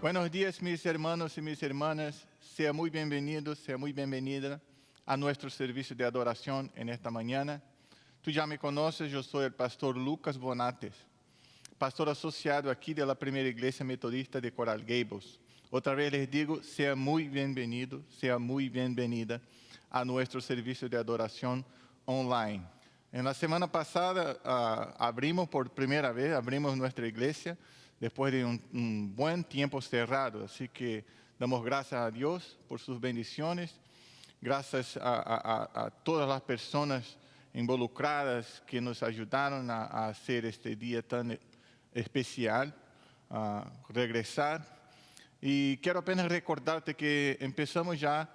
Buenos días, mis hermanos y mis hermanas. Sea muy bienvenido, sea muy bienvenida a nuestro servicio de adoración en esta mañana. Tú ya me conoces, yo soy el pastor Lucas Bonates, pastor asociado aquí de la Primera Iglesia Metodista de Coral Gables. Otra vez les digo, sea muy bienvenido, sea muy bienvenida a nuestro servicio de adoración online. En la semana pasada abrimos por primera vez, abrimos nuestra iglesia después de un buen tiempo cerrado. Así que damos gracias a Dios por sus bendiciones, gracias a todas las personas involucradas que nos ayudaron a hacer este día tan especial, a regresar. Y quiero apenas recordarte que empezamos ya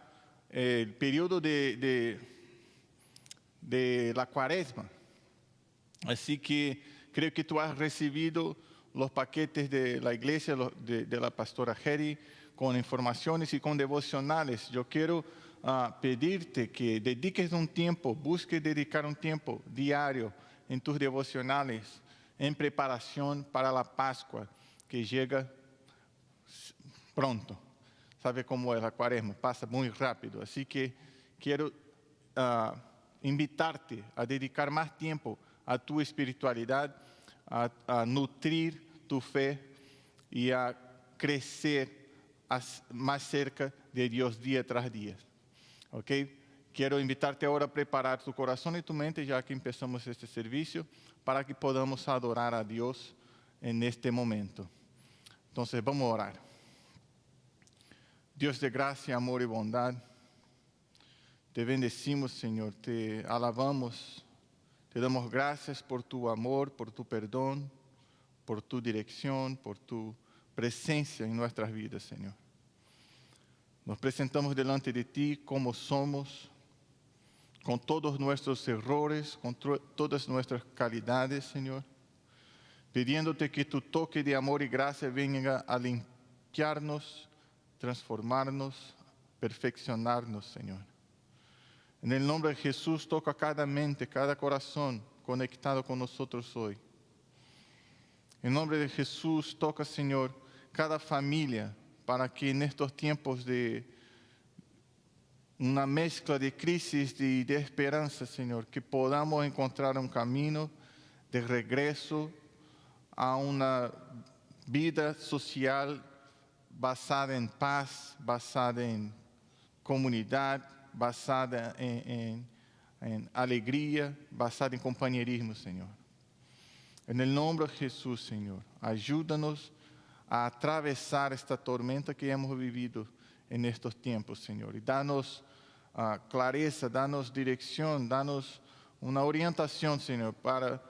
el periodo de la Cuaresma. Así que creo que tú has recibido los paquetes de la iglesia, de la pastora Heri, con informaciones y con devocionales. Yo quiero pedirte que dediques un tiempo, busques dedicar un tiempo diario en tus devocionales, en preparación para la Pascua, que llega pronto. Sabe cómo es la Cuaresma, pasa muy rápido. Así que quiero invitarte a dedicar más tiempo a tu espiritualidad, a nutrir tu fe y a crecer más cerca de Dios día tras día. ¿Ok? Quiero invitarte ahora a preparar tu corazón y tu mente, ya que empezamos este servicio, para que podamos adorar a Dios en este momento. Entonces, vamos a orar. Dios de gracia, amor y bondad, te bendecimos, Señor, te alabamos, te damos gracias por tu amor, por tu perdón, por tu dirección, por tu presencia en nuestras vidas, Señor. Nos presentamos delante de ti como somos, con todos nuestros errores, con todas nuestras calidades, Señor, pidiéndote que tu toque de amor y gracia venga a limpiarnos, transformarnos, perfeccionarnos, Señor. En el nombre de Jesús, toca cada mente, cada corazón conectado con nosotros hoy. En nombre de Jesús, toca, Señor, cada familia, para que en estos tiempos de una mezcla de crisis y de esperanza, Señor, que podamos encontrar un camino de regreso a una vida social basada en paz, basada en comunidad, basada en alegría, basada en compañerismo, Señor. En el nombre de Jesús, Señor, ayúdanos a atravesar esta tormenta que hemos vivido en estos tiempos, Señor. Y danos clareza, danos dirección, danos una orientación, Señor, para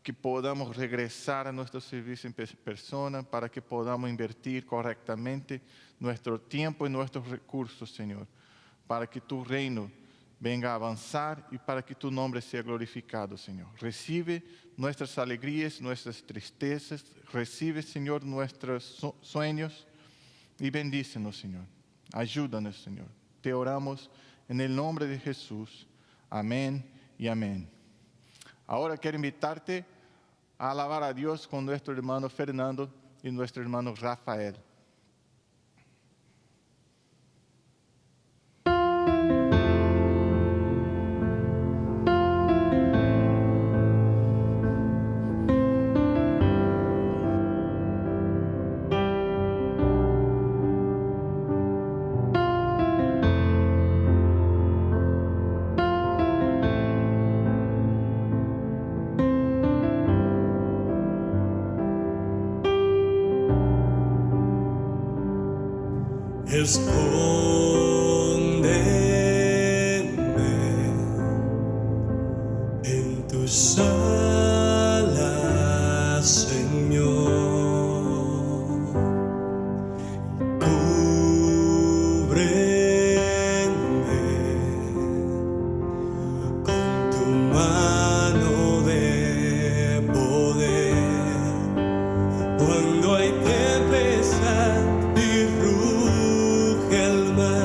que podamos regresar a nuestro servicio en persona, para que podamos invertir correctamente nuestro tiempo y nuestros recursos, Señor, para que tu reino venga a avanzar y para que tu nombre sea glorificado, Señor. Recibe nuestras alegrías, nuestras tristezas, recibe, Señor, nuestros sueños y bendícenos, Señor. Ayúdanos, Señor. Te oramos en el nombre de Jesús. Amén y amén. Ahora quiero invitarte a alabar a Dios con nuestro hermano Fernando y nuestro hermano Rafael. Escóndeme en tus alas, Señor. Cúbreme con tu mano de poder cuando hay tempestad y ruge el mar.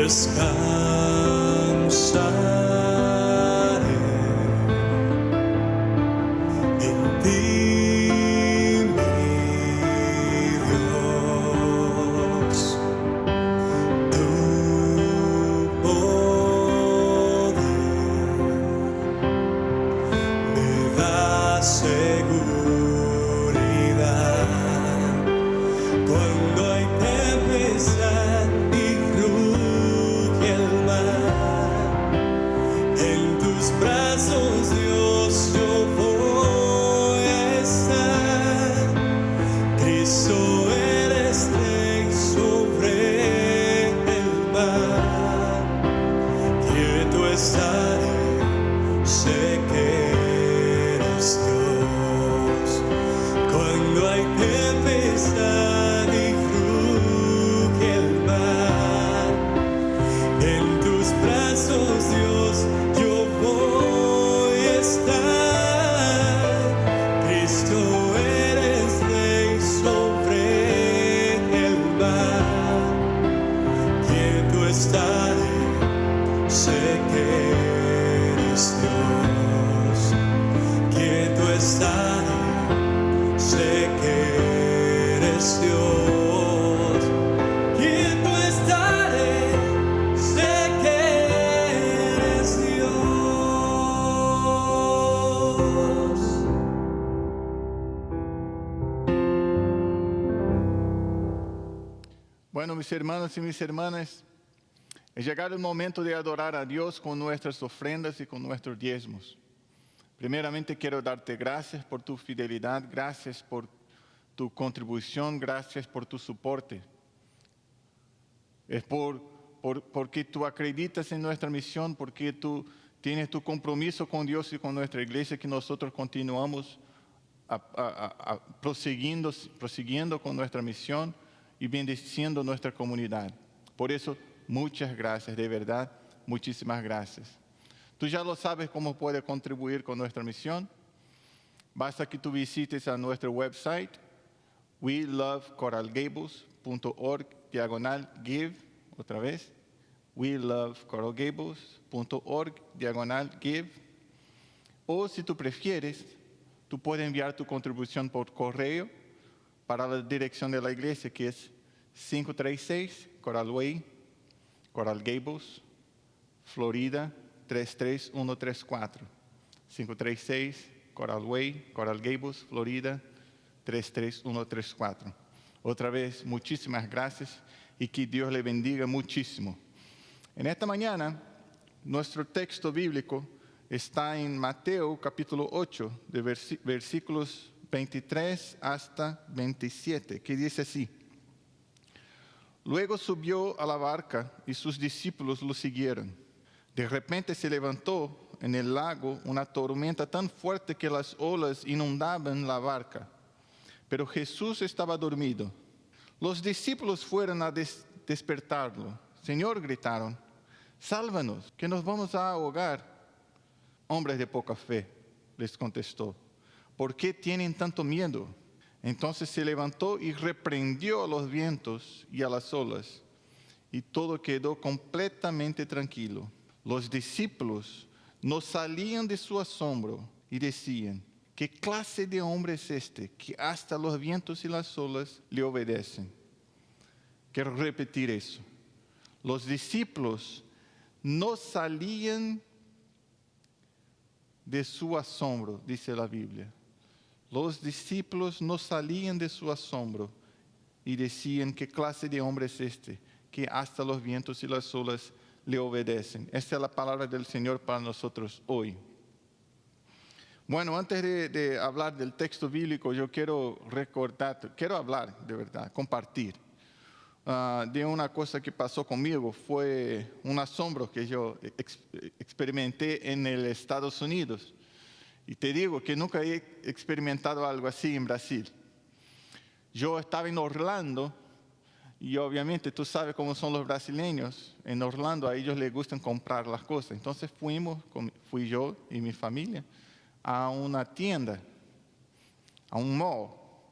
descansaré en ti, mi Dios. Tu poder me da seguridad cuando hay tempestad y ruge el mar. En tus brazos, Dios, yo voy a estar. Cristo, eres rey sobre el mar. Quieto estaré, sé que eres Dios. Cuando hay tempestad y ruge el mar, en tus brazos, Dios, yo voy a estar. Cristo, eres rey sobre el mar. Quieto estaré, sé que eres Dios. Quieto estaré, sé que eres Dios. Quieto estaré, sé que eres Dios. Bueno, mis hermanos y mis hermanas, es llegado el momento de adorar a Dios con nuestras ofrendas y con nuestros diezmos. Primeramente quiero darte gracias por tu fidelidad, gracias por tu contribución, gracias por tu soporte. Es porque tú acreditas en nuestra misión, porque tú tienes tu compromiso con Dios y con nuestra iglesia, que nosotros continuamos prosiguiendo con nuestra misión y bendiciendo nuestra comunidad. Por eso, muchas gracias, de verdad, muchísimas gracias. Tú ya lo sabes cómo puedes contribuir con nuestra misión. Basta que tú visites a nuestro website, welovecoralgables.org/give, otra vez, welovecoralgables.org/give. O si tú prefieres, tú puedes enviar tu contribución por correo para la dirección de la iglesia, que es 536 Coral Way, Coral Gables, Florida 33134. 536 Coral Way, Coral Gables, Florida 33134. Otra vez, muchísimas gracias y que Dios le bendiga muchísimo. En esta mañana, nuestro texto bíblico está en Mateo capítulo 8, de versículos 23 hasta 27, que dice así: Luego subió a la barca y sus discípulos lo siguieron. De repente se levantó en el lago una tormenta tan fuerte que las olas inundaban la barca. Pero Jesús estaba dormido. Los discípulos fueron a despertarlo. Señor, gritaron, sálvanos, que nos vamos a ahogar. Hombres de poca fe, les contestó, ¿por qué tienen tanto miedo? Entonces se levantó y reprendió a los vientos y a las olas, y todo quedó completamente tranquilo. Los discípulos no salían de su asombro y decían, ¿qué clase de hombre es este que hasta los vientos y las olas le obedecen? Quiero repetir eso. Los discípulos no salían de su asombro, dice la Biblia. Los discípulos no salían de su asombro y decían, ¿qué clase de hombre es este que hasta los vientos y las olas le obedecen? Esta es la palabra del Señor para nosotros hoy. Bueno, antes de hablar del texto bíblico, yo quiero hablar de verdad, compartir de una cosa que pasó conmigo. Fue un asombro que yo experimenté en los Estados Unidos. Y te digo que nunca he experimentado algo así en Brasil. Yo estaba en Orlando y obviamente tú sabes cómo son los brasileños. En Orlando a ellos les gustan comprar las cosas. Entonces fui yo y mi familia a una tienda, a un mall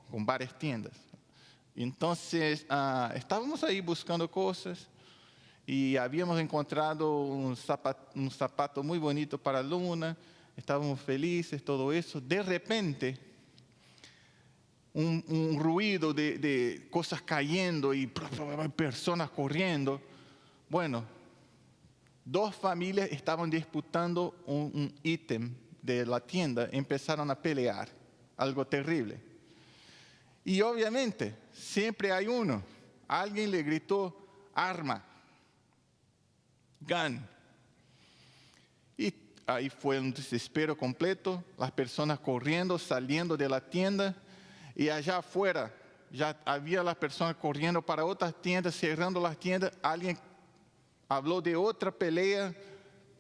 con varias tiendas. Entonces estábamos ahí buscando cosas y habíamos encontrado un zapato muy bonito para Luna, estábamos felices, todo eso. De repente, un ruido de cosas cayendo y personas corriendo. Bueno, dos familias estaban disputando un ítem de la tienda, empezaron a pelear, algo terrible. Y obviamente, siempre hay uno. Alguien le gritó, arma, gun. Y ahí fue un desespero completo, las personas corriendo, saliendo de la tienda, y allá afuera ya había las personas corriendo para otras tiendas, cerrando las tiendas. Alguien habló de otra pelea,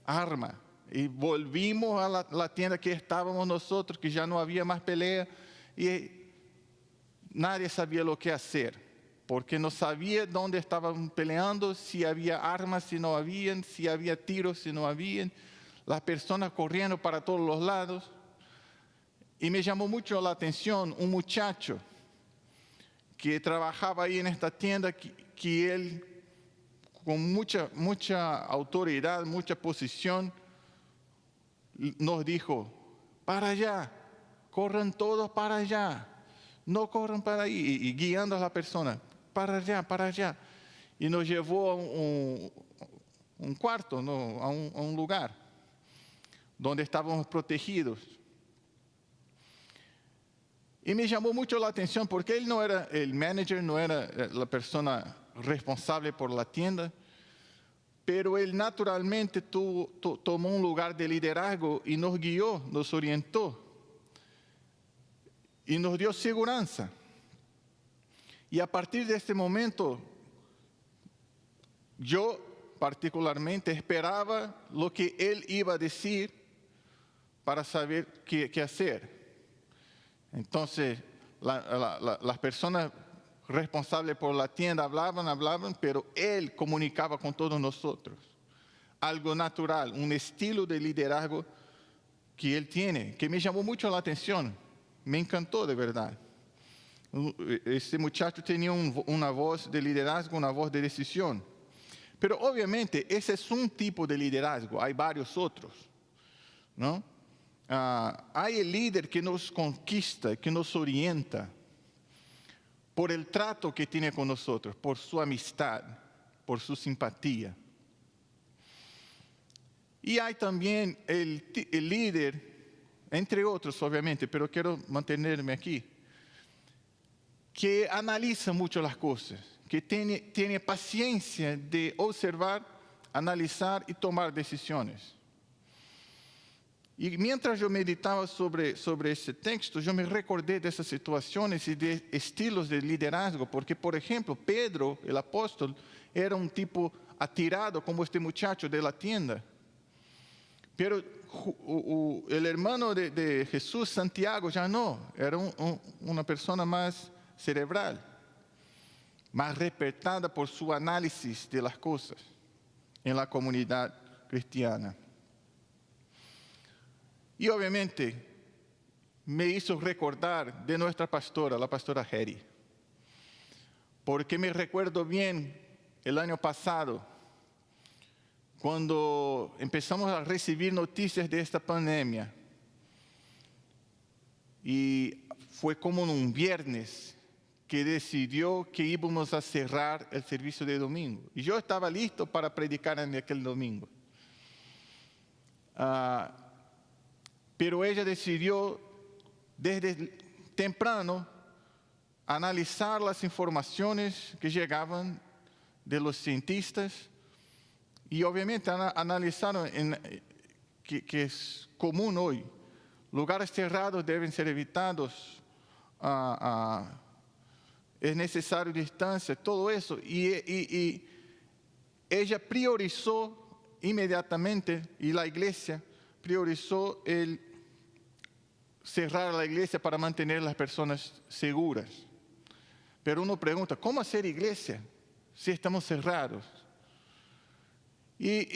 arma. Y volvimos a la tienda que estábamos nosotros, que ya no había más pelea, y nadie sabía lo que hacer, porque no sabía dónde estaban peleando, si había armas, si no habían, si había tiros, si no habían, las personas corriendo para todos los lados. Y me llamó mucho la atención un muchacho que trabajaba ahí en esta tienda, que él, con mucha autoridad, mucha posición, nos dijo, para allá, corran todos para allá. No corran para ahí, y guiando a la persona, para allá. Y nos llevó a un cuarto, ¿no? a un lugar donde estábamos protegidos. Y me llamó mucho la atención porque él no era el manager, no era la persona responsable por la tienda, pero él naturalmente tomó un lugar de liderazgo y nos guió, nos orientó. Y nos dio seguridad. Y a partir de este momento, yo particularmente esperaba lo que él iba a decir para saber qué hacer. Entonces, las personas responsables por la tienda hablaban, pero él comunicaba con todos nosotros. Algo natural, un estilo de liderazgo que él tiene, que me llamó mucho la atención. Me encantó de verdad. Este muchacho tenía una voz de liderazgo, una voz de decisión. Pero obviamente ese es un tipo de liderazgo, hay varios otros, ¿no? Hay el líder que nos conquista, que nos orienta por el trato que tiene con nosotros, por su amistad, por su simpatía. Y hay también el líder, entre otros obviamente, pero quiero mantenerme aquí, que analiza mucho las cosas, que tiene paciencia de observar, analizar y tomar decisiones. Y mientras yo meditaba sobre ese texto, yo me recordé de esas situaciones y de estilos de liderazgo, porque, por ejemplo, Pedro, el apóstol, era un tipo atirado como este muchacho de la tienda. Pero el hermano de Jesús, Santiago, ya no, era una persona más cerebral, más respetada por su análisis de las cosas en la comunidad cristiana. Y obviamente me hizo recordar de nuestra pastora, la pastora Heri, porque me recuerdo bien el año pasado, cuando empezamos a recibir noticias de esta pandemia. Y fue como en un viernes que decidió que íbamos a cerrar el servicio de domingo. Y yo estaba listo para predicar en aquel domingo. Pero ella decidió desde temprano analizar las informaciones que llegaban de los cientistas y obviamente analizaron que es común hoy. Lugares cerrados deben ser evitados, es necesario distancia, todo eso. Y ella priorizó inmediatamente, y la iglesia priorizó el cerrar la iglesia para mantener a las personas seguras. Pero uno pregunta, ¿cómo hacer iglesia si estamos cerrados? Y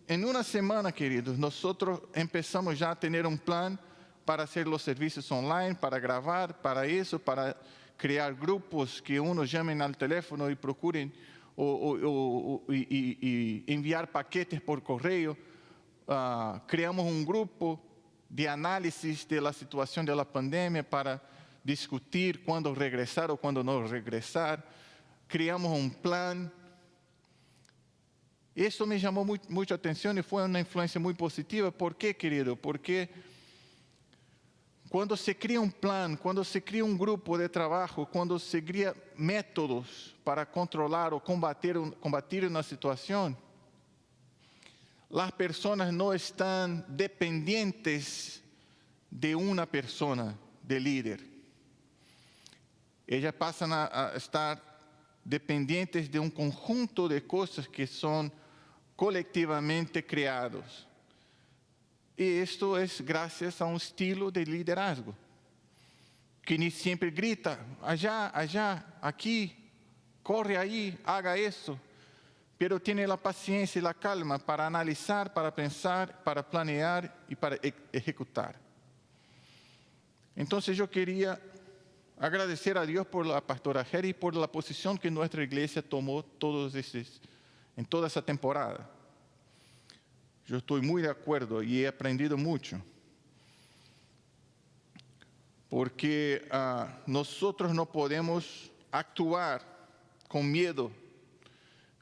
en una semana, queridos, nosotros empezamos ya a tener un plan para hacer los servicios online, para grabar, para eso, para crear grupos que uno llamen al teléfono y procuren y enviar paquetes por correo. Creamos un grupo de análisis de la situación de la pandemia para discutir cuándo regresar o cuándo no regresar. Creamos un plan. Eso me llamó mucha atención y fue una influencia muy positiva. ¿Por qué, querido? Porque cuando se crea un plan, cuando se crea un grupo de trabajo, cuando se crea métodos para controlar o combatir una situación, las personas no están dependientes de una persona, de líder. Ellas pasan a estar dependientes de un conjunto de cosas que son colectivamente creados. Y esto es gracias a un estilo de liderazgo, que ni siempre grita, allá, aquí, corre ahí, haga eso, pero tiene la paciencia y la calma para analizar, para pensar, para planear y para ejecutar. Entonces yo quería agradecer a Dios por la pastora Heri y por la posición que nuestra iglesia tomó en toda esa temporada. Yo estoy muy de acuerdo y he aprendido mucho. Porque nosotros no podemos actuar con miedo.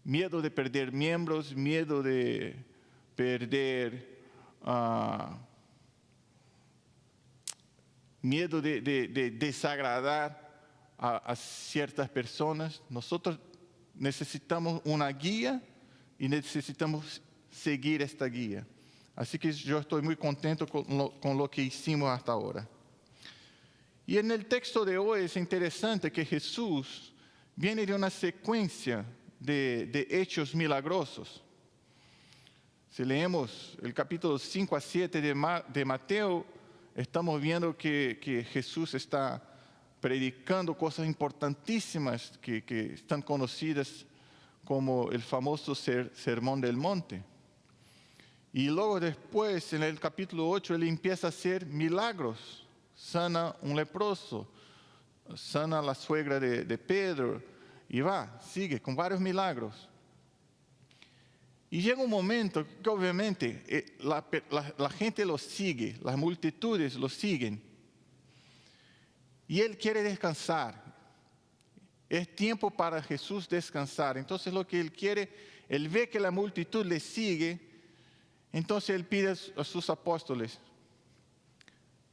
Miedo de perder miembros, miedo de perder, miedo de desagradar a ciertas personas. Nosotros necesitamos una guía y necesitamos seguir esta guía. Así que yo estoy muy contento con lo que hicimos hasta ahora. Y en el texto de hoy es interesante que Jesús viene de una secuencia de hechos milagrosos. Si leemos el capítulo 5 a 7 de Mateo, estamos viendo que Jesús está predicando cosas importantísimas que están conocidas como el famoso Sermón del Monte. Y luego después, en el capítulo 8, él empieza a hacer milagros. Sana un leproso, sana a la suegra de Pedro, y sigue con varios milagros. Y llega un momento que obviamente la gente lo sigue, las multitudes lo siguen. Y él quiere descansar. Es tiempo para Jesús descansar. Entonces lo que él quiere, él ve que la multitud le sigue. Entonces él pide a sus apóstoles,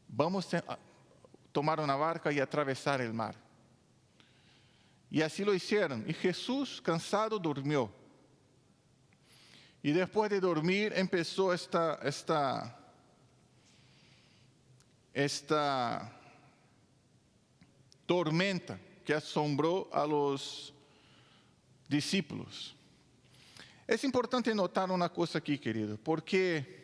vamos a tomar una barca y atravesar el mar. Y así lo hicieron. Y Jesús, cansado, durmió. Y después de dormir empezó esta tormenta que asombró a los discípulos. Es importante notar una cosa aquí, querido, porque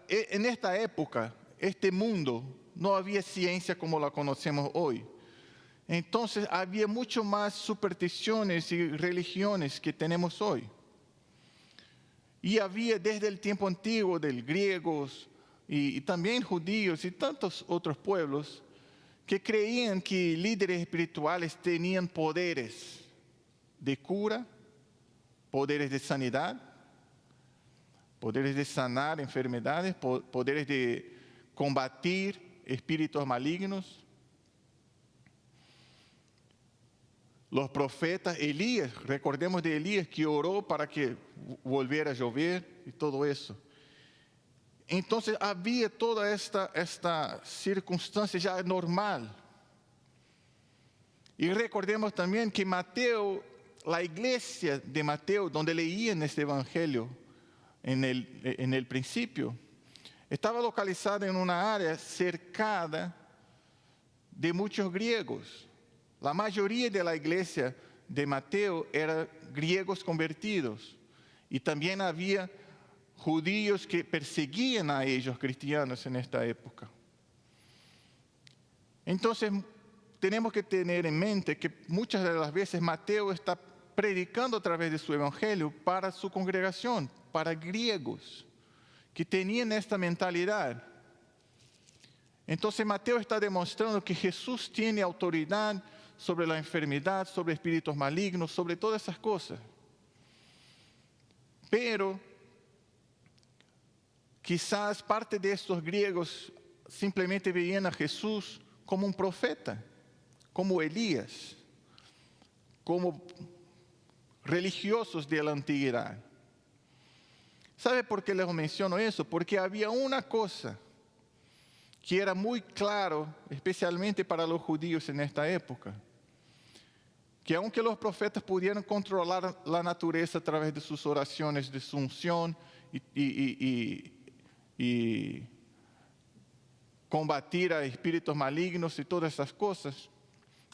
en esta época, este mundo, no había ciencia como la conocemos hoy. Entonces había mucho más supersticiones y religiones que tenemos hoy. Y había desde el tiempo antiguo de griegos y también judíos y tantos otros pueblos que creían que líderes espirituales tenían poderes de cura, poderes de sanidad, poderes de sanar enfermedades, poderes de combatir espíritus malignos. Los profetas, Elías, recordemos de Elías que oró para que volviera a llover y todo eso. Entonces había toda esta circunstancia ya normal. Y recordemos también que Mateo, la iglesia de Mateo, donde leían este evangelio en el principio, estaba localizada en una área cercada de muchos griegos. La mayoría de la iglesia de Mateo eran griegos convertidos. Y también había judíos que perseguían a ellos, cristianos, en esta época. Entonces, tenemos que tener en mente que muchas de las veces Mateo está predicando a través de su evangelio para su congregación, para griegos que tenían esta mentalidad. Entonces Mateo está demostrando que Jesús tiene autoridad sobre la enfermedad, sobre espíritus malignos, sobre todas esas cosas. Pero quizás parte de estos griegos simplemente veían a Jesús como un profeta, como Elías, como religiosos de la antigüedad. ¿Sabe por qué les menciono eso? Porque había una cosa que era muy claro, especialmente para los judíos en esta época, que aunque los profetas pudieran controlar la naturaleza a través de sus oraciones de unción y combatir a espíritus malignos y todas esas cosas,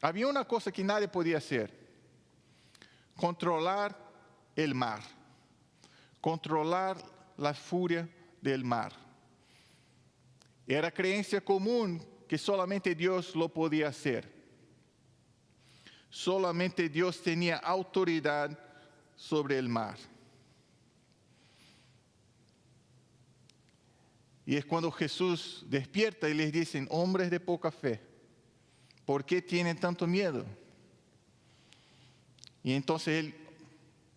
había una cosa que nadie podía hacer: controlar el mar, controlar la furia del mar. Era creencia común que solamente Dios lo podía hacer. Solamente Dios tenía autoridad sobre el mar. Y es cuando Jesús despierta y les dicen: hombres de poca fe, ¿por qué tienen tanto miedo? Y entonces Él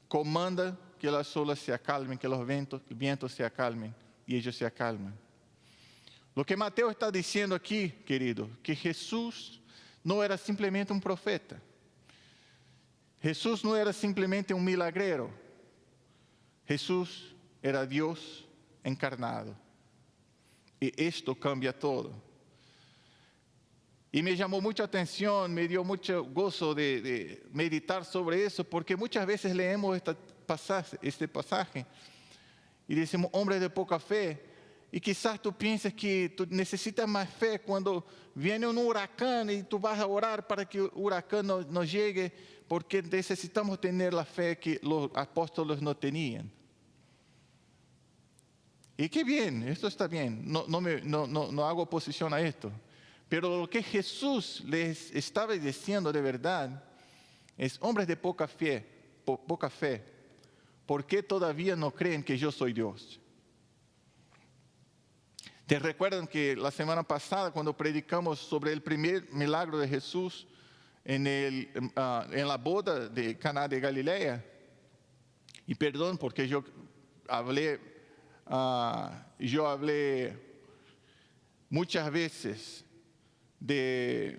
comanda que las olas se acalmen, que los vientos se acalmen, y ellos se acalman. Lo que Mateo está diciendo aquí, querido, que Jesús no era simplemente un profeta. Jesús no era simplemente un milagrero. Jesús era Dios encarnado. Y esto cambia todo. Y me llamó mucha atención, me dio mucho gozo de meditar sobre eso, porque muchas veces leemos este pasaje y decimos: hombres de poca fe. Y quizás tú pienses que tú necesitas más fe cuando viene un huracán y tú vas a orar para que el huracán no llegue, porque necesitamos tener la fe que los apóstoles no tenían. Y qué bien, esto está bien, no hago oposición a esto. Pero lo que Jesús les estaba diciendo de verdad es: hombres de poca fe, ¿por qué todavía no creen que yo soy Dios? ¿Te recuerdan que la semana pasada, cuando predicamos sobre el primer milagro de Jesús en la boda de Caná de Galilea? Y perdón porque yo hablé muchas veces de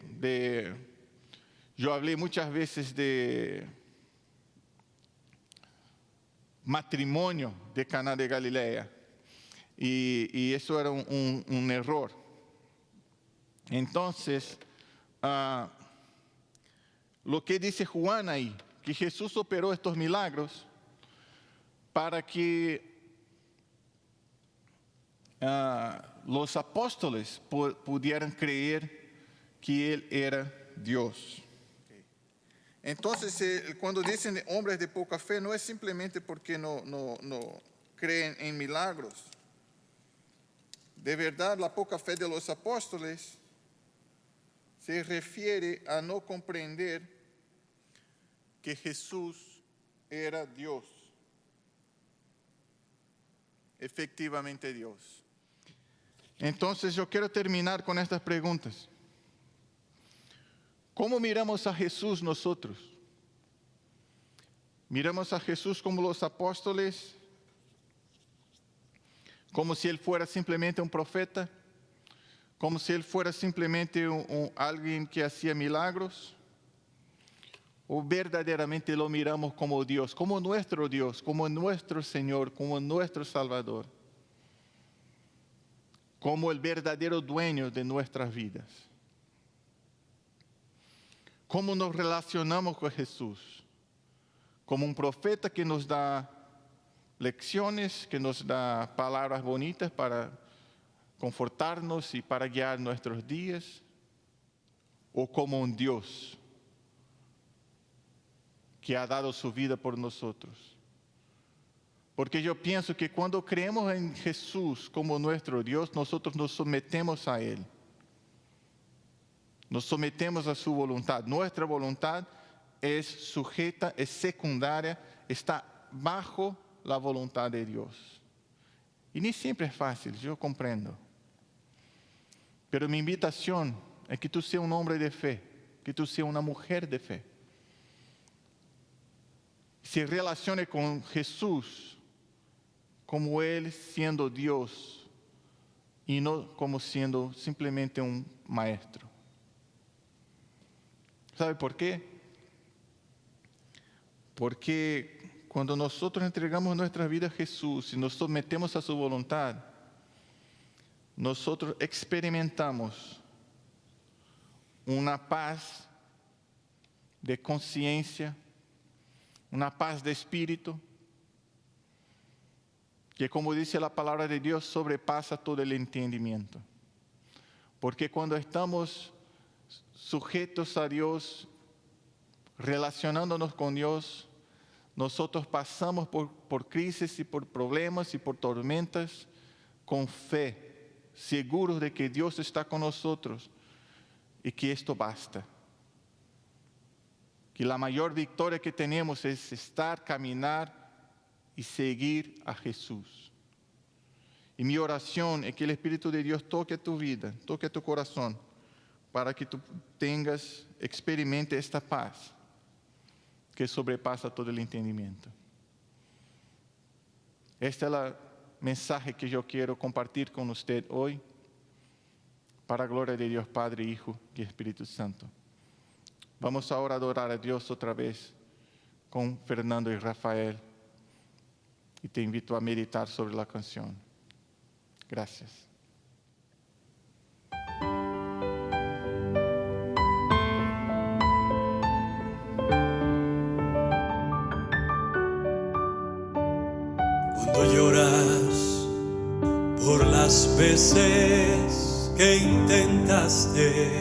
matrimonio de Caná de Galilea. Y eso era un error. Entonces, lo que dice Juan ahí, que Jesús operó estos milagros para que los apóstoles pudieran creer que Él era Dios. Entonces, cuando dicen hombres de poca fe, no es simplemente porque no creen en milagros. De verdad, la poca fe de los apóstoles se refiere a no comprender que Jesús era Dios, efectivamente Dios. Entonces yo quiero terminar con estas preguntas. ¿Cómo miramos a Jesús nosotros? ¿Miramos a Jesús como los apóstoles? ¿Como si Él fuera simplemente un profeta? ¿Como si Él fuera simplemente alguien que hacía milagros? ¿O verdaderamente lo miramos como Dios, como nuestro Señor, como nuestro Salvador? Como el verdadero dueño de nuestras vidas. ¿Cómo nos relacionamos con Jesús? Como un profeta que nos da lecciones, que nos da palabras bonitas para confortarnos y para guiar nuestros días, o como un Dios que ha dado su vida por nosotros. Porque yo pienso que cuando creemos en Jesús como nuestro Dios, nosotros nos sometemos a Él. Nos sometemos a su voluntad. Nuestra voluntad es sujeta, es secundaria, está bajo la voluntad de Dios. Y ni siempre es fácil, yo comprendo. Pero mi invitación es que tú seas un hombre de fe. que tú seas una mujer de fe. Se relacione con Jesús como Él siendo Dios y no como siendo simplemente un maestro. ¿Sabe por qué? Porque cuando nosotros entregamos nuestra vida a Jesús y nos sometemos a su voluntad, nosotros experimentamos una paz de conciencia, una paz de espíritu, que como dice la palabra de Dios, sobrepasa todo el entendimiento. Porque cuando estamos sujetos a Dios, relacionándonos con Dios, nosotros pasamos por crisis y por problemas y por tormentas con fe, seguros de que Dios está con nosotros y que esto basta. Que la mayor victoria que tenemos es estar, caminar y seguir a Jesús. Y mi oración es que el Espíritu de Dios toque tu vida, toque tu corazón, para que tú experimente esta paz que sobrepasa todo el entendimiento. Este es el mensaje que yo quiero compartir con usted hoy, para la gloria de Dios Padre, Hijo y Espíritu Santo. Vamos ahora a adorar a Dios otra vez con Fernando y Rafael. Y te invito a meditar sobre la canción. Gracias. Cuando lloras por las veces que intentaste,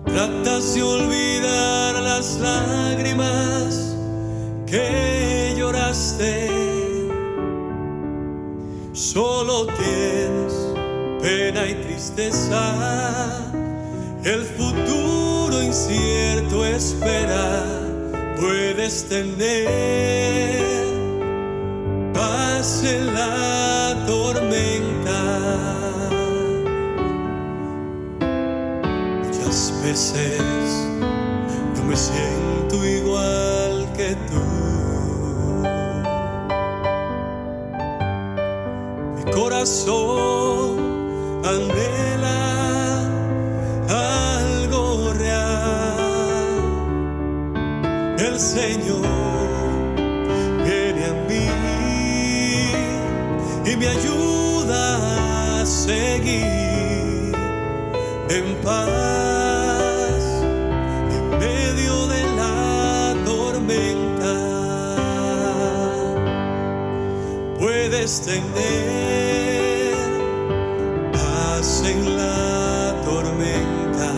tratas de olvidar las lágrimas que lloraste, solo tienes pena y tristeza, el futuro incierto espera, puedes tener paz en la tormenta. Muchas veces yo me siento igual que tú. Mi corazón anhela algo real. El Señor viene a mí y me ayuda a seguir en paz en medio de la tormenta. Puedes tener paz en la tormenta,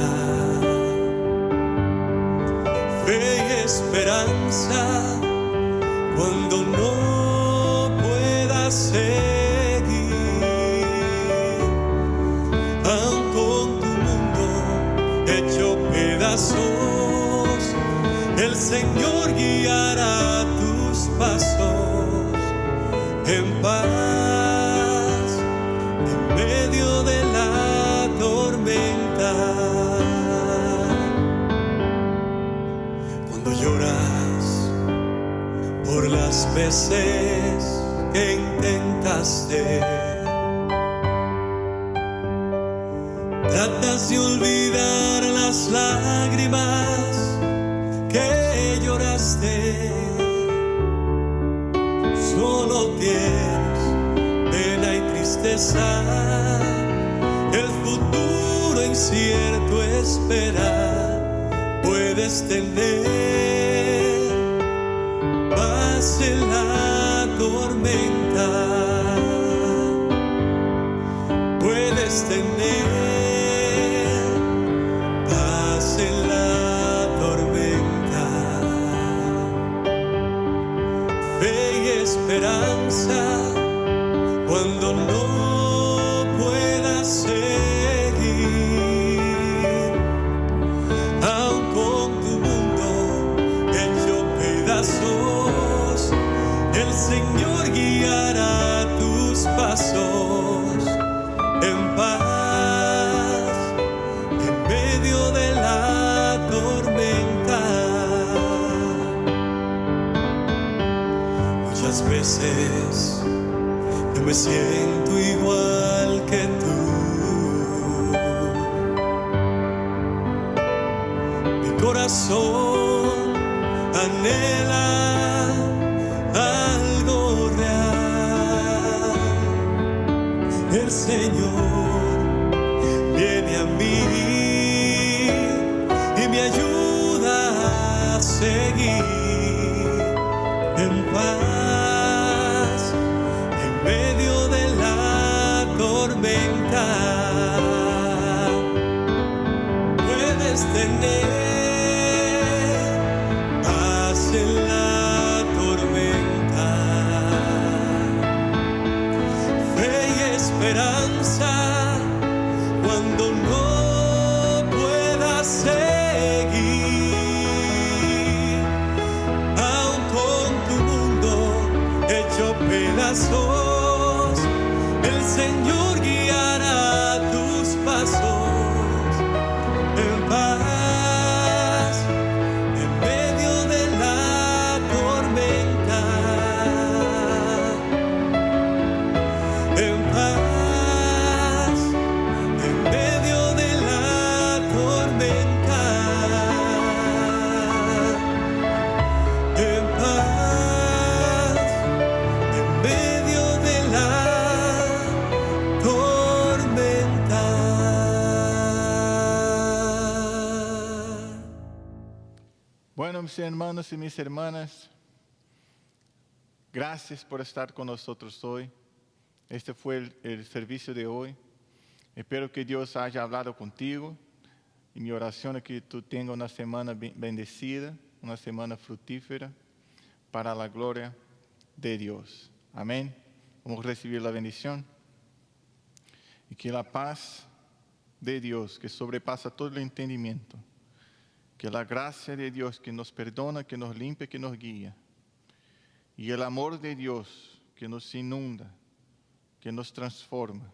fe y esperanza cuando no puedas seguir, aun con tu mundo hecho pedazos, el Señor guiará tus pasos en paz en medio de la tormenta. Cuando lloras por las veces que intentaste, tratas de olvidar las lágrimas que lloraste, solo tienes pena y tristeza, el futuro incierto espera, puedes tener paz en la tormenta, puedes tener paz en la tormenta, fe y esperanza cuando no puedas seguir, aun con tu mundo hecho pedazos, el Señor guiará tus pasos en paz siento igual que tú. Mi corazón anhela algo real. El Señor viene a mí y me ayuda a seguir en paz en medio de la tormenta. Puedes tener paz en la tormenta, fe y esperanza cuando no puedas seguir, aun con tu mundo hecho pedazos, el Señor guiará tus pasos en paz, en medio de la tormenta, en paz, en medio de la tormenta, en paz, en medio de la tormenta. Bueno, mis hermanos y mis hermanas, gracias por estar con nosotros hoy. Este fue el servicio de hoy. Espero que Dios haya hablado contigo. Y mi oración es que tú tengas una semana bendecida, una semana fructífera para la gloria de Dios. Amén. Vamos a recibir la bendición. Y que la paz de Dios, que sobrepasa todo el entendimiento, que la gracia de Dios que nos perdona, que nos limpia, que nos guía, y el amor de Dios que nos inunda, que nos transforma,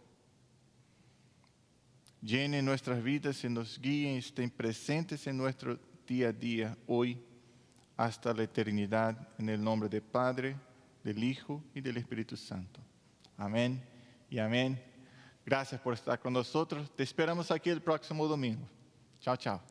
llene nuestras vidas y nos guíen y estén presentes en nuestro día a día, hoy, hasta la eternidad, en el nombre del Padre, del Hijo y del Espíritu Santo. Amén y amén. Gracias por estar con nosotros. Te esperamos aquí el próximo domingo. Chao, chao.